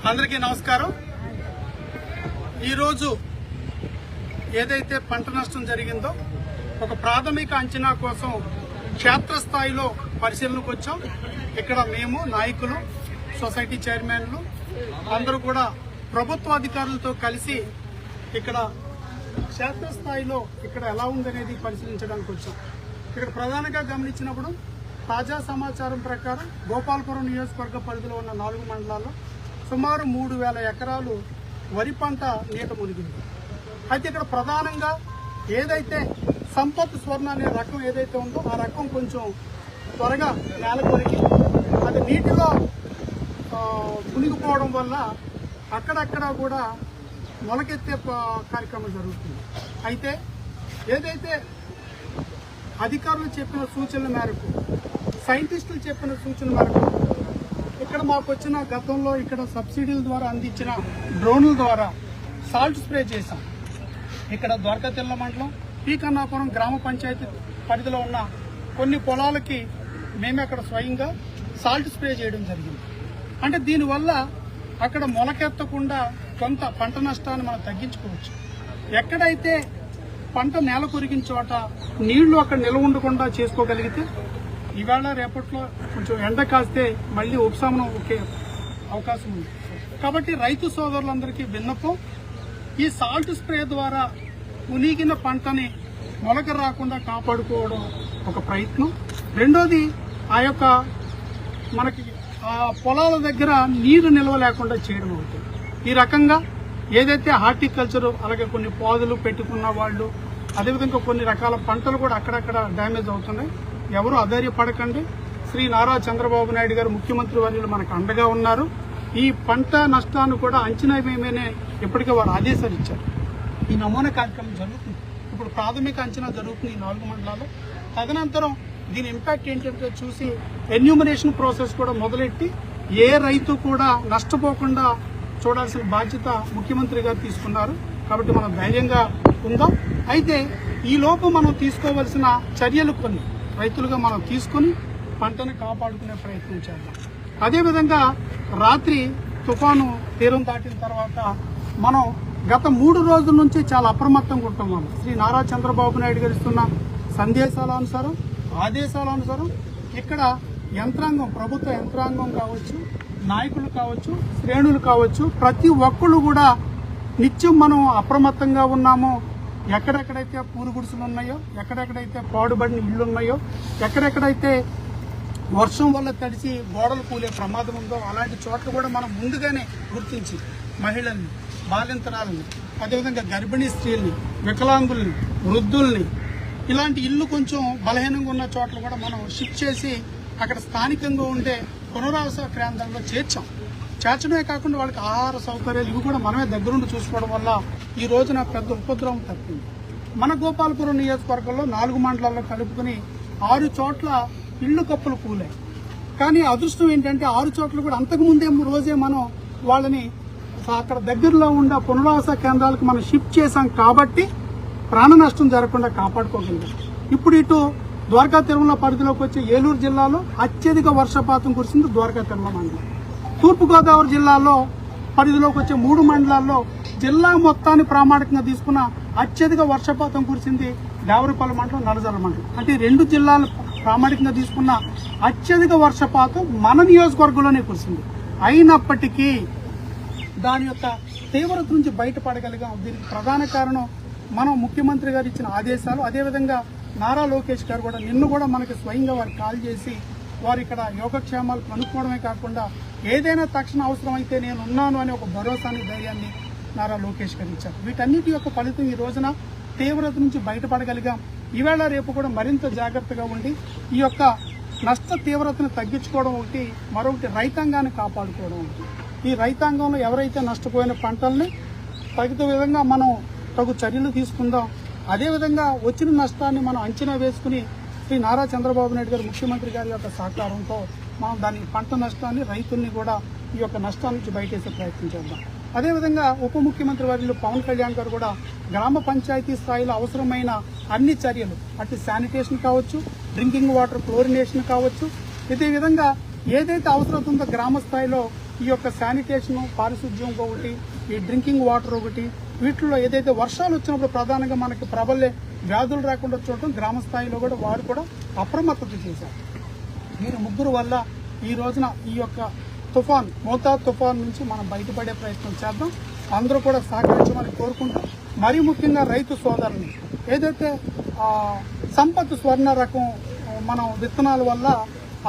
అందరికీ నమస్కారం. ఈరోజు ఏదైతే పంట నష్టం జరిగిందో ఒక ప్రాథమిక అంచనా కోసం క్షేత్రస్థాయిలో పరిశీలనకు వచ్చాం. ఇక్కడ మేము నాయకులు, సొసైటీ చైర్మన్లు అందరూ కూడా ప్రభుత్వ అధికారులతో కలిసి ఇక్కడ క్షేత్రస్థాయిలో ఇక్కడ ఎలా ఉందనేది పరిశీలించడానికి వచ్చాం. ఇక్కడ ప్రధానంగా గమనించినప్పుడు తాజా సమాచారం ప్రకారం గోపాలపురం నియోజకవర్గ పరిధిలో ఉన్న 4 మండలాల్లో సుమారు 3,000 ఎకరాలు వరి పంట నీట మునిగింది. అయితే ఇక్కడ ప్రధానంగా ఏదైతే సంపత్ స్వర్ణ అనే రకం ఏదైతే ఉందో ఆ రకం కొంచెం త్వరగా నేల కొరికి అది నీటిలో మునిగిపోవడం వల్ల అక్కడక్కడ కూడా మొలకెత్తే కార్యక్రమం జరుగుతుంది. అయితే ఏదైతే అధికారులు చెప్పిన సూచనల మేరకు, సైంటిస్టులు చెప్పిన సూచనల మేరకు ఇక్కడ మాకు వచ్చిన గతంలో ఇక్కడ సబ్సిడీల ద్వారా అందించిన డ్రోన్ల ద్వారా సాల్ట్ స్ప్రే చేశాం. ఇక్కడ ద్వారకాతిల్ల మండలం పి కన్నాపురం గ్రామ పంచాయతీ పరిధిలో ఉన్న కొన్ని పొలాలకి మేమే అక్కడ స్వయంగా సాల్ట్ స్ప్రే చేయడం జరిగింది. అంటే దీనివల్ల అక్కడ మొలకెత్తకుండా కొంత పంట నష్టాన్ని మనం తగ్గించుకోవచ్చు. ఎక్కడైతే పంట నేల కొరిగిన చోట నీళ్లు అక్కడ నిల్వ ఉండకుండా చేసుకోగలిగితే ఈవేళ రేపట్లో కొంచెం ఎండ కాస్తే మళ్లీ ఉపశమనం ఒకే అవకాశం ఉంది. కాబట్టి రైతు సోదరులందరికీ విన్నపం, ఈ సాల్ట్ స్ప్రే ద్వారా మునిగిన పంటని మొలక రాకుండా కాపాడుకోవడం ఒక ప్రయత్నం. రెండోది ఆ యొక్క మనకి ఆ పొలాల దగ్గర నీరు నిల్వ లేకుండా చేయడం అవుతుంది. ఈ రకంగా ఏదైతే హార్టికల్చర్ అలాగే కొన్ని పాదులు పెట్టుకున్న వాళ్ళు, అదేవిధంగా కొన్ని రకాల పంటలు కూడా అక్కడక్కడ డ్యామేజ్ అవుతున్నాయి. ఎవరు అధైర్యపడకండి. శ్రీ నారా చంద్రబాబు నాయుడు గారు ముఖ్యమంత్రి వర్యులు మనకు అండగా ఉన్నారు. ఈ పంట నష్టాన్ని కూడా అంచనా వేయమనే ఇప్పటికే వారు ఆదేశాలు ఇచ్చారు. ఈ నమూనా కార్యక్రమం జరుగుతుంది. ఇప్పుడు ప్రాథమిక అంచనా జరుగుతుంది ఈ 4 మండలాల్లో. తదనంతరం దీని ఇంపాక్ట్ ఏంటంటే చూసి ఎన్యూమరేషన్ ప్రాసెస్ కూడా మొదలెట్టి ఏ రైతు కూడా నష్టపోకుండా చూడాల్సిన బాధ్యత ముఖ్యమంత్రి గారు తీసుకున్నారు. కాబట్టి మనం ధైర్యంగా ఉందాం. అయితే ఈ లోపు మనం తీసుకోవాల్సిన చర్యలు కొన్ని రైతులుగా మనం తీసుకుని పంటను కాపాడుకునే ప్రయత్నం చేద్దాం. అదేవిధంగా రాత్రి తుఫాను తీరం దాటిన తర్వాత మనం గత 3 రోజుల నుంచి చాలా అప్రమత్తంగా ఉంటున్నాం. శ్రీ నారా చంద్రబాబు నాయుడు గారు ఇస్తున్న సందేశాల అనుసారం, ఆదేశాల అనుసారం ఇక్కడ యంత్రాంగం, ప్రభుత్వ యంత్రాంగం కావచ్చు, నాయకులు కావచ్చు, శ్రేణులు కావచ్చు, ప్రతి ఒక్కళ్ళు కూడా నిత్యం మనం అప్రమత్తంగా ఉన్నాము. ఎక్కడెక్కడైతే పూరు గుడిసెలు ఉన్నాయో, ఎక్కడెక్కడైతే పాడుబడిన ఇళ్లు ఉన్నాయో, ఎక్కడెక్కడైతే వర్షం వల్ల తడిసి గోడలు కూలే ప్రమాదం ఉందో అలాంటి చోట్ల కూడా మనం ముందుగానే గుర్తించి మహిళల్ని, బాలింతరాలని, అదేవిధంగా గర్భిణీ స్త్రీల్ని, వికలాంగుల్ని, వృద్ధుల్ని, ఇలాంటి ఇల్లు కొంచెం బలహీనంగా ఉన్న చోట్ల కూడా మనం షిఫ్ట్ చేసి అక్కడ స్థానికంగా ఉండే పునరావాస కేంద్రాల్లో చేర్చడమే కాకుండా వాళ్ళకి ఆహార సౌకర్యాలు ఇవి కూడా మనమే దగ్గరుండి చూసుకోవడం వల్ల ఈ రోజున పెద్ద ఉపద్రవం తప్పింది. మన గోపాలపురం నియోజకవర్గంలో 4 మండలాల్లో కలుపుకుని 6 చోట్ల ఇళ్లు కప్పులు కూలాయి. కానీ అదృష్టం ఏంటంటే 6 చోట్ల కూడా అంతకుముందే రోజే మనం వాళ్ళని అక్కడ దగ్గరలో ఉన్న పునరావాస కేంద్రాలకు మనం షిఫ్ట్ చేశాం కాబట్టి ప్రాణ నష్టం జరగకుండా కాపాడుకోగలిగాం. ఇప్పుడు ఇటు ద్వారకా తిరుమల పరిధిలోకి వచ్చే ఏలూరు జిల్లాలో అత్యధిక వర్షపాతం కురిసింది ద్వారకా తిరుమల మండలం. తూర్పుగోదావరి జిల్లాలో పరిధిలోకి వచ్చే 3 మండలాల్లో జిల్లా మొత్తాన్ని ప్రామాణికంగా తీసుకున్న అత్యధిక వర్షపాతం కురిసింది దేవరపల్లి మండలం, నల్లజర్ల మండలం. అంటే 2 జిల్లాలు ప్రామాణికంగా తీసుకున్న అత్యధిక వర్షపాతం మన నియోజకవర్గంలోనే కురిసింది. అయినప్పటికీ దాని యొక్క తీవ్రత నుంచి బయటపడగలిగాం. దీనికి ప్రధాన కారణం మనం ముఖ్యమంత్రి గారు ఇచ్చిన ఆదేశాలు. అదేవిధంగా నారా లోకేష్ గారు కూడా నిన్ను కూడా మనకి స్వయంగా వారికి కాల్ చేసి వారు ఇక్కడ యోగక్షేమాలు కనుక్కోవడమే కాకుండా ఏదైనా తక్షణ అవసరం అయితే నేను ఉన్నాను అనే ఒక భరోసాని, ధైర్యాన్ని నారా లోకేష్ గారు ఇచ్చారు. వీటన్నిటి యొక్క ఫలితం ఈ రోజున తీవ్రత నుంచి బయటపడగలిగాం. ఈవేళ రేపు కూడా మరింత జాగ్రత్తగా ఉండి ఈ యొక్క నష్ట తీవ్రతను తగ్గించుకోవడం ఒకటి, మరొకటి రైతాంగాన్ని కాపాడుకోవడం ఒకటి. ఈ రైతాంగంలో ఎవరైతే నష్టపోయిన పంటల్ని తగిన విధంగా మనం తగు చర్యలు తీసుకుందాం. అదేవిధంగా వచ్చిన నష్టాన్ని మనం అంచనా వేసుకుని శ్రీ నారా చంద్రబాబు నాయుడు గారు ముఖ్యమంత్రి గారి యొక్క సహకారంతో మనం దాని పంట నష్టాన్ని, రైతుల్ని కూడా ఈ యొక్క నష్టాల నుంచి బయటేసే ప్రయత్నం చేద్దాం. అదేవిధంగా ఉప ముఖ్యమంత్రి వర్యులు పవన్ కళ్యాణ్ గారు కూడా గ్రామ పంచాయతీ స్థాయిలో అవసరమైన అన్ని చర్యలు, అటు శానిటేషన్ కావచ్చు, డ్రింకింగ్ వాటర్ క్లోరినేషన్ కావచ్చు, ఇదే విధంగా ఏదైతే అవసరం ఉందో గ్రామ స్థాయిలో ఈ యొక్క శానిటేషన్, పారిశుద్ధ్యం ఒకటి, ఈ డ్రింకింగ్ వాటర్ ఒకటి, వీటిలో ఏదైతే వర్షాలు వచ్చినప్పుడు ప్రధానంగా మనకి ప్రబలే వ్యాధులు రాకుండా చూడటం గ్రామ స్థాయిలో కూడా వారు కూడా అప్రమత్తత చేశారు. వీరు ముగ్గురు వల్ల ఈ రోజున ఈ యొక్క మోతాదు తుఫాన్ నుంచి మనం బయటపడే ప్రయత్నం చేద్దాం. అందరూ కూడా సహకరించమని కోరుకుంటూ, మరీ ముఖ్యంగా రైతు సోదరుని ఏదైతే సంపత్ స్వర్ణ రకం మనం విత్తనాల వల్ల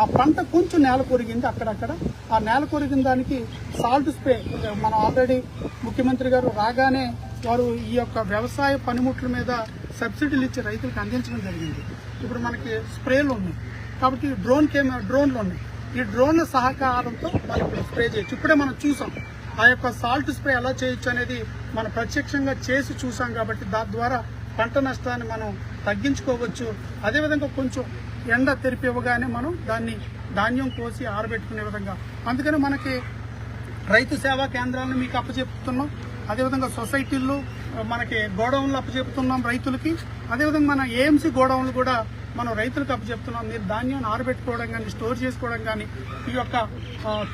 ఆ పంట కొంచెం నేల కొరిగింది, అక్కడక్కడ ఆ నేల కొరిగిన దానికి సాల్ట్ స్ప్రే మనం ఆల్రెడీ ముఖ్యమంత్రి గారు రాగానే వారు ఈ యొక్క వ్యవసాయ పనిముట్ల మీద సబ్సిడీలు ఇచ్చి రైతులకు అందించడం జరిగింది. ఇప్పుడు మనకి స్ప్రేలు ఉన్నాయి కాబట్టి డ్రోన్లు ఉన్నాయి. ఈ డ్రోన్ల సహకారంతో మనకి స్ప్రే చేయొచ్చు. ఇప్పుడే మనం చూసాం ఆ యొక్క సాల్ట్ స్ప్రే ఎలా చేయొచ్చు అనేది మనం ప్రత్యక్షంగా చేసి చూసాం కాబట్టి దాని ద్వారా పంట నష్టాన్ని మనం తగ్గించుకోవచ్చు. అదేవిధంగా కొంచెం ఎండ తెరిపి ఇవ్వగానే మనం ధాన్యం కోసి ఆరబెట్టుకునే విధంగా, అందుకని మనకి రైతు సేవా కేంద్రాలను మీకు అప్పచెప్తున్నాం. అదేవిధంగా సొసైటీల్లో మనకి గోడౌన్లు అప్పచెప్తున్నాం రైతులకి. అదేవిధంగా మన ఏఎంసీ గోడౌన్లు కూడా మనం రైతులకు అప్పచెప్తున్నాం. మీరు ధాన్యాన్ని ఆరబెట్టుకోవడం కానీ, స్టోర్ చేసుకోవడం కానీ, ఈ యొక్క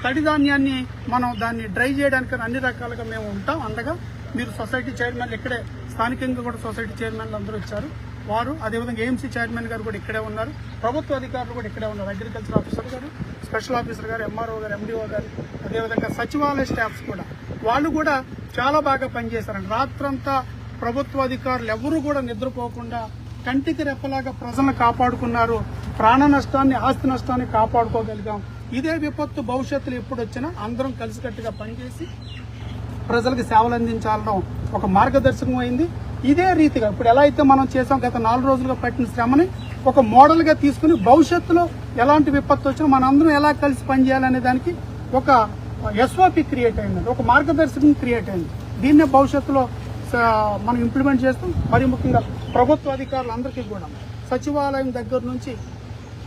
తడి ధాన్యాన్ని మనం దాన్ని డ్రై చేయడానికి అన్ని రకాలుగా మేము ఉంటాం అండగా. మీరు సొసైటీ చైర్మన్లు ఇక్కడే స్థానికంగా కూడా సొసైటీ చైర్మన్లు అందరూ వచ్చారు వారు. అదేవిధంగా ఏఎంసీ చైర్మన్ గారు కూడా ఇక్కడే ఉన్నారు, ప్రభుత్వ అధికారులు కూడా ఇక్కడే ఉన్నారు, అగ్రికల్చర్ ఆఫీసర్ గారు, స్పెషల్ ఆఫీసర్ గారు, ఎంఆర్ఓ గారు, ఎండిఓ గారు, అదేవిధంగా సచివాలయ స్టాఫ్స్ కూడా వాళ్ళు కూడా చాలా బాగా పనిచేశారండి. రాత్రంతా ప్రభుత్వ అధికారులు ఎవరు కూడా నిద్రపోకుండా కంటికి రెప్పలాగా ప్రజలను కాపాడుకున్నారు. ప్రాణ నష్టాన్ని, ఆస్తి నష్టాన్ని కాపాడుకోగలిగాం. ఇదే విపత్తు భవిష్యత్తులో ఎప్పుడు వచ్చినా అందరం కలిసికట్టుగా పనిచేసి ప్రజలకు సేవలు అందించాలడం ఒక మార్గదర్శకం అయింది. ఇదే రీతిగా ఇప్పుడు ఎలా అయితే మనం చేసాం గత 4 రోజులుగా పట్టిన శ్రమని ఒక మోడల్గా తీసుకుని భవిష్యత్తులో ఎలాంటి విపత్తు వచ్చినా మనందరం ఎలా కలిసి పనిచేయాలనే దానికి ఒక ఎస్ఓపి క్రియేట్ అయింది, ఒక మార్గదర్శకం క్రియేట్ అయింది. దీన్నే భవిష్యత్తులో మనం ఇంప్లిమెంట్ చేస్తాం. మరి ముఖ్యంగా ప్రభుత్వ అధికారులందరికీ కూడా సచివాలయం దగ్గర నుంచి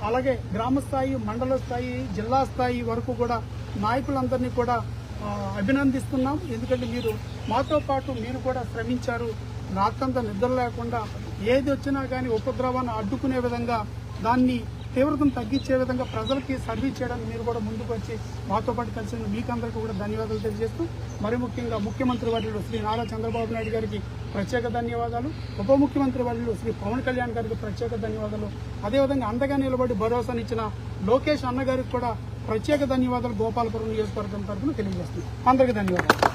అలాగే గ్రామ స్థాయి, మండల స్థాయి, జిల్లా స్థాయి వరకు కూడా నాయకులందరినీ కూడా అభినందిస్తున్నాం. ఎందుకంటే మీరు మాతో పాటు మీరు కూడా శ్రమించారు. రాత్రంతా నిద్ర లేకుండా ఏది వచ్చినా కానీ ఉపద్రవాన్ని అడ్డుకునే విధంగా, దాన్ని తీవ్రతను తగ్గించే విధంగా ప్రజలకి సర్వీస్ చేయడానికి మీరు కూడా ముందుకు వచ్చి మాతో పాటు కలిసి మీకందరికీ కూడా ధన్యవాదాలు తెలియజేస్తూ, మరి ముఖ్యంగా ముఖ్యమంత్రి వర్యులు శ్రీ నారా చంద్రబాబు నాయుడు గారికి ప్రత్యేక ధన్యవాదాలు, ఉప ముఖ్యమంత్రి వర్యులు శ్రీ పవన్ కళ్యాణ్ గారికి ప్రత్యేక ధన్యవాదాలు, అదేవిధంగా అండగా నిలబడి భరోసానిచ్చిన లోకేష్ అన్న గారికి కూడా ప్రత్యేక ధన్యవాదాలు గోపాలపురం నియోజకవర్గం తరఫున తెలియజేస్తున్నాం. అందరికీ ధన్యవాదాలు.